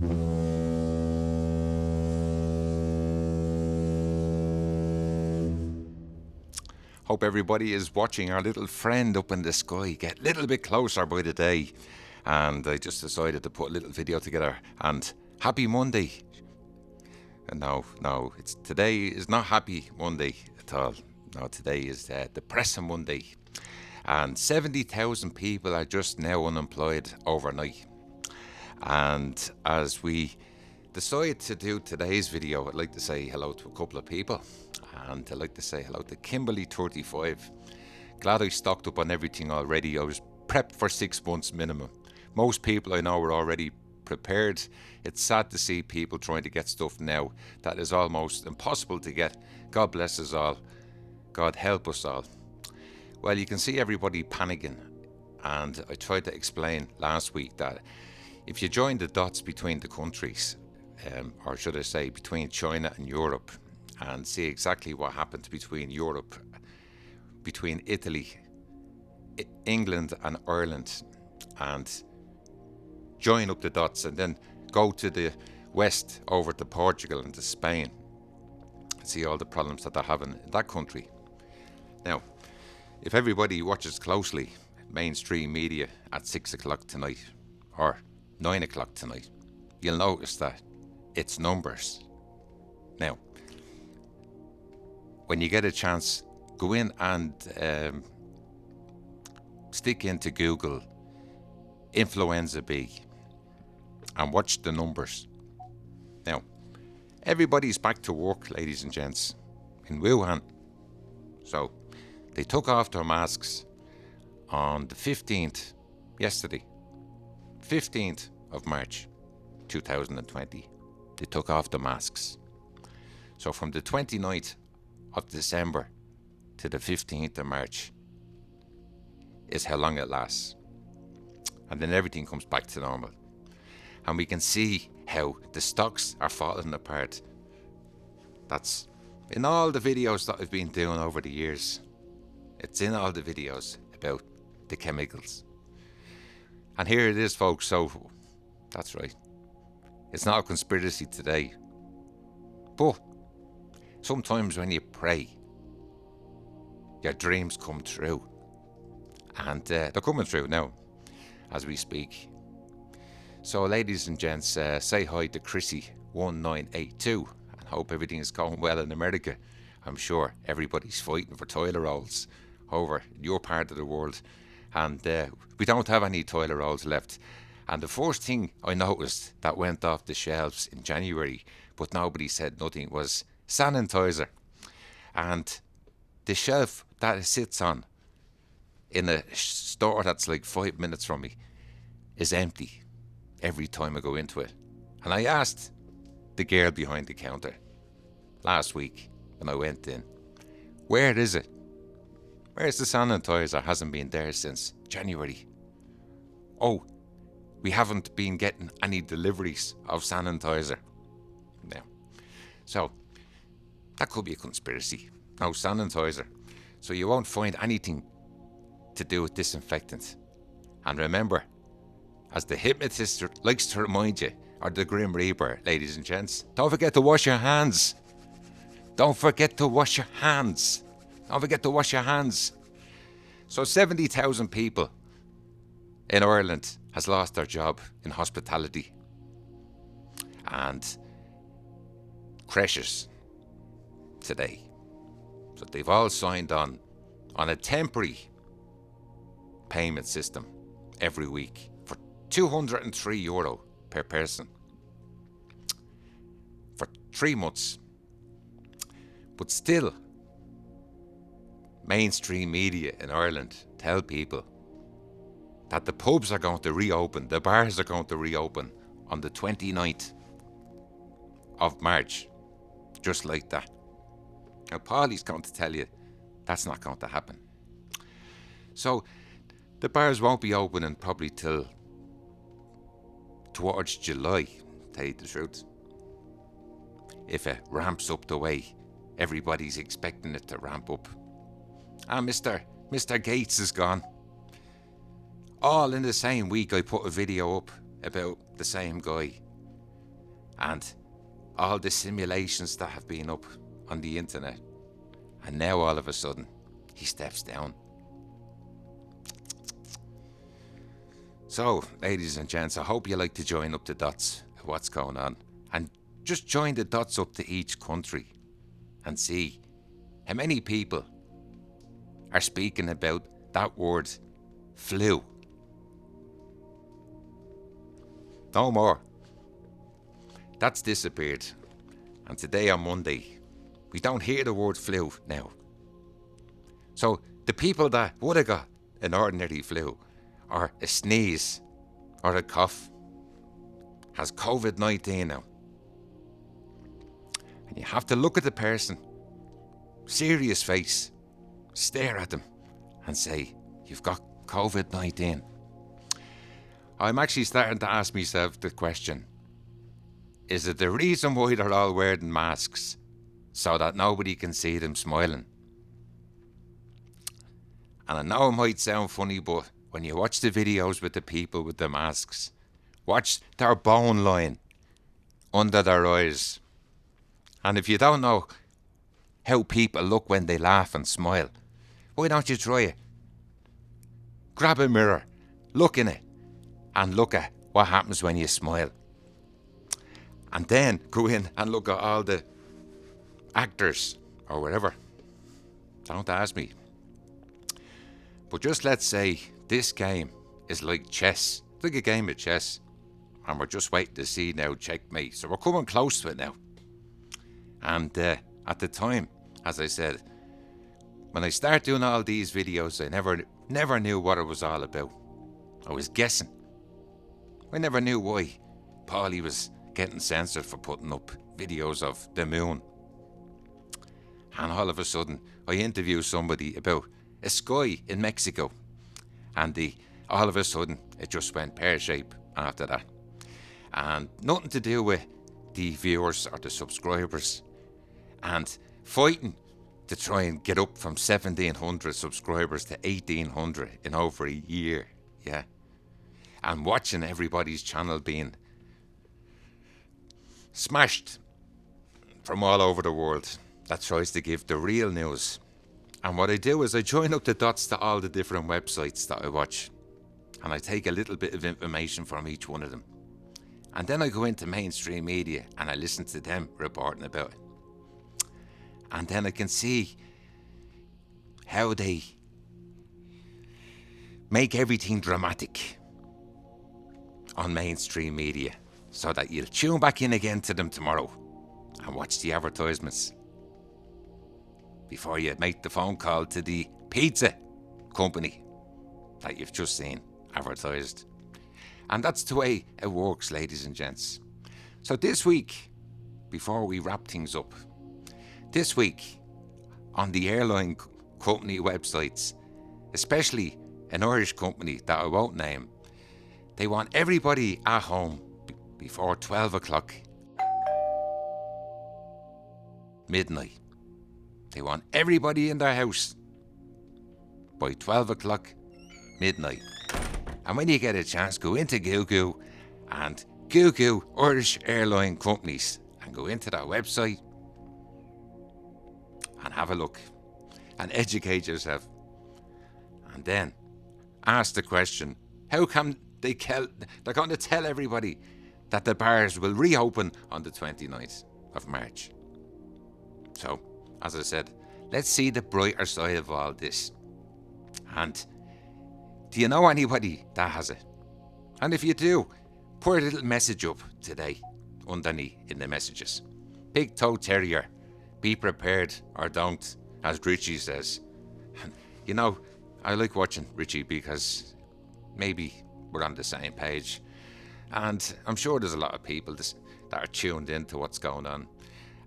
Hope everybody is watching our little friend up in the sky get a little bit closer by the day. And I just decided to put a little video together. And happy Monday. And no, today is not happy Monday at all. No, today is depressing Monday. And 70,000 people are just now unemployed overnight. And as we decide to do today's video, I'd like to say hello to a couple of people. And I'd like to say hello to Kimberly35. Glad I stocked up on everything already. I was prepped for 6 months minimum. Most people I know are already prepared. It's sad to see people trying to get stuff now that is almost impossible to get. God bless us all. God help us all. Well, you can see everybody panicking. And I tried to explain last week that if you join the dots between the countries, or should I say between China and Europe, and see exactly what happened between Europe, between Italy, England and Ireland, and join up the dots and then go to the west over to Portugal and to Spain, see all the problems that they're having in that country. Now, if everybody watches closely mainstream media at 6 o'clock tonight or 9 o'clock tonight, you'll notice that it's numbers. Now, when you get a chance, go in and stick into Google influenza B and watch the numbers. Now, everybody's back to work, ladies and gents, in Wuhan. So they took off their masks on the 15th, yesterday, 15th of March 2020. They took off the masks. So from the 29th of December to the 15th of March is how long it lasts. And then everything comes back to normal. And we can see how the stocks are falling apart. That's in all the videos that I've been doing over the years. It's in all the videos about the chemicals. And here it is, folks. So that's right. It's not a conspiracy today. But sometimes when you pray, your dreams come true. And they're coming true now, as we speak. So, ladies and gents, say hi to Chrissy1982 and hope everything is going well in America. I'm sure everybody's fighting for toilet rolls over in your part of the world. And we don't have any toilet rolls left. And the first thing I noticed that went off the shelves in January, but nobody said nothing, was sanitizer. And the shelf that it sits on in a store that's like 5 minutes from me is empty every time I go into it. And I asked the girl behind the counter last week when I went in, where is it? Where's the sanitizer? Hasn't been there since January. Oh, we haven't been getting any deliveries of sanitizer. Now, so that could be a conspiracy. No sanitizer. So you won't find anything to do with disinfectant. And remember, as the hypnotist likes to remind you, or the Grim Reaper, ladies and gents, don't forget to wash your hands. Don't forget to wash your hands. Don't forget to wash your hands. So 70,000 people in Ireland has lost their job in hospitality. And creches today. So they've all signed on a temporary payment system every week for €203 per person for 3 months. But still, mainstream media in Ireland tell people that the pubs are going to reopen, the bars are going to reopen on the 29th of March, just like that. Now, Paulie's going to tell you that's not going to happen. So, the bars won't be opening probably till towards July, to tell you the truth. If it ramps up the way everybody's expecting it to ramp up. And Mr. Gates is gone. All in the same week I put a video up about the same guy and all the simulations that have been up on the internet. And now all of a sudden, he steps down. So, ladies and gents, I hope you like to join up the dots of what's going on. And just join the dots up to each country and see how many people are speaking about that word, flu. No more. That's disappeared. And today on Monday, we don't hear the word flu now. So the people that would have got an ordinary flu or a sneeze or a cough has COVID-19 now. And you have to look at the person, serious face, stare at them and say, you've got COVID-19. I'm actually starting to ask myself the question, is it the reason why they're all wearing masks so that nobody can see them smiling? And I know it might sound funny, but when you watch the videos with the people with the masks, watch their bone line under their eyes. And if you don't know how people look when they laugh and smile, why don't you try it? Grab a mirror, look in it, and look at what happens when you smile. And then go in and look at all the actors or whatever. Don't ask me. But just let's say this game is like chess. It's like a game of chess. And we're just waiting to see now checkmate. So we're coming close to it now. And at the time, as I said, when I started doing all these videos, I never knew what it was all about. I was guessing. I never knew why Paulie was getting censored for putting up videos of the moon. And all of a sudden, I interviewed somebody about a sky in Mexico. And all of a sudden, it just went pear-shaped after that. And nothing to do with the viewers or the subscribers. And fighting to try and get up from 1,700 subscribers to 1,800 in over a year. Yeah. And watching everybody's channel being smashed from all over the world that tries to give the real news. And what I do is I join up the dots to all the different websites that I watch. And I take a little bit of information from each one of them. And then I go into mainstream media and I listen to them reporting about it. And then I can see how they make everything dramatic on mainstream media so that you'll tune back in again to them tomorrow and watch the advertisements before you make the phone call to the pizza company that you've just seen advertised. And that's the way it works, ladies and gents. So this week, before we wrap things up, this week on the airline company websites, especially an Irish company that I won't name, they want everybody at home before 12 o'clock midnight. They want everybody in their house by 12 o'clock midnight. And when you get a chance, go into Google and Google Irish airline companies and go into their website and have a look and educate yourself. And then ask the question, how come they're going to tell everybody that the bars will reopen on the 29th of March? So, as I said, let's see the brighter side of all this. And do you know anybody that has it? And if you do, put a little message up today underneath in the messages. Big toe terrier, be prepared or don't, as Richie says. And you know, I like watching Richie because maybe we're on the same page. And I'm sure there's a lot of people that are tuned into what's going on.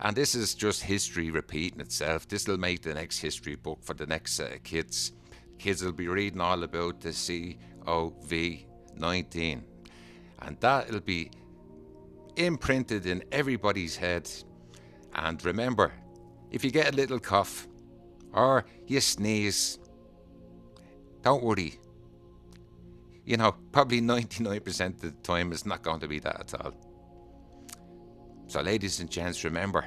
And this is just history repeating itself. This will make the next history book for the next set of kids. Kids will be reading all about the COVID-19. And that'll be imprinted in everybody's head. And remember, if you get a little cough or you sneeze, don't worry. You know, probably 99% of the time it's not going to be that at all. So ladies and gents, remember,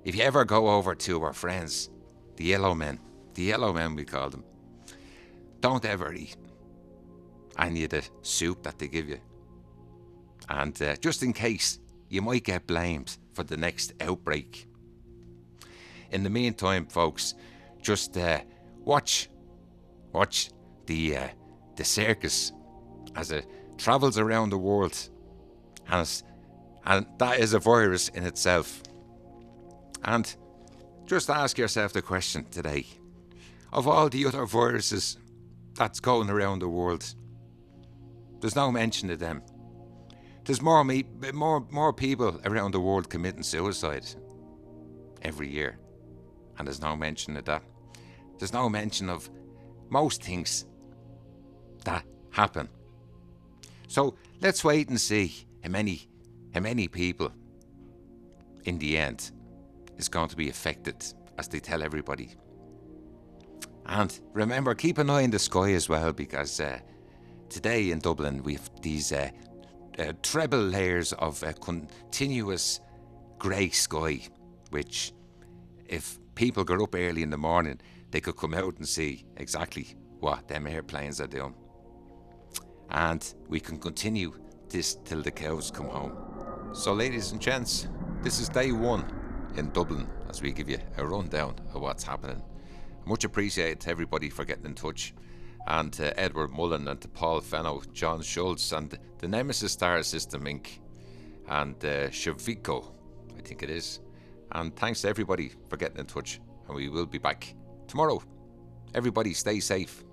if you ever go over to our friends, the yellow men we call them, don't ever eat any of the soup that they give you. And just in case, you might get blamed for the next outbreak. In the meantime, folks, just watch the circus as it travels around the world, and that is a virus in itself. And just ask yourself the question today: of all the other viruses that's going around the world, there's no mention of them. There's more people around the world committing suicide every year, and there's no mention of that. There's no mention of most things that happen. So let's wait and see how many people in the end is going to be affected, as they tell everybody. And remember, keep an eye in the sky as well, because today in Dublin we have these treble layers of continuous grey sky, which, if people got up early in the morning, they could come out and see exactly what them airplanes are doing. And we can continue this till the cows come home. So ladies and gents, this is day one in Dublin as we give you a rundown of what's happening. Much appreciated to everybody for getting in touch, and to Edward Mullen and to Paul Fenno, John Schultz and the Nemesis Star System Inc. and Shaviko, I think it is. And thanks to everybody for getting in touch, and we will be back tomorrow. Everybody stay safe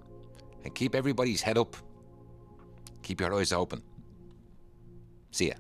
and keep everybody's head up. Keep your eyes open. See ya.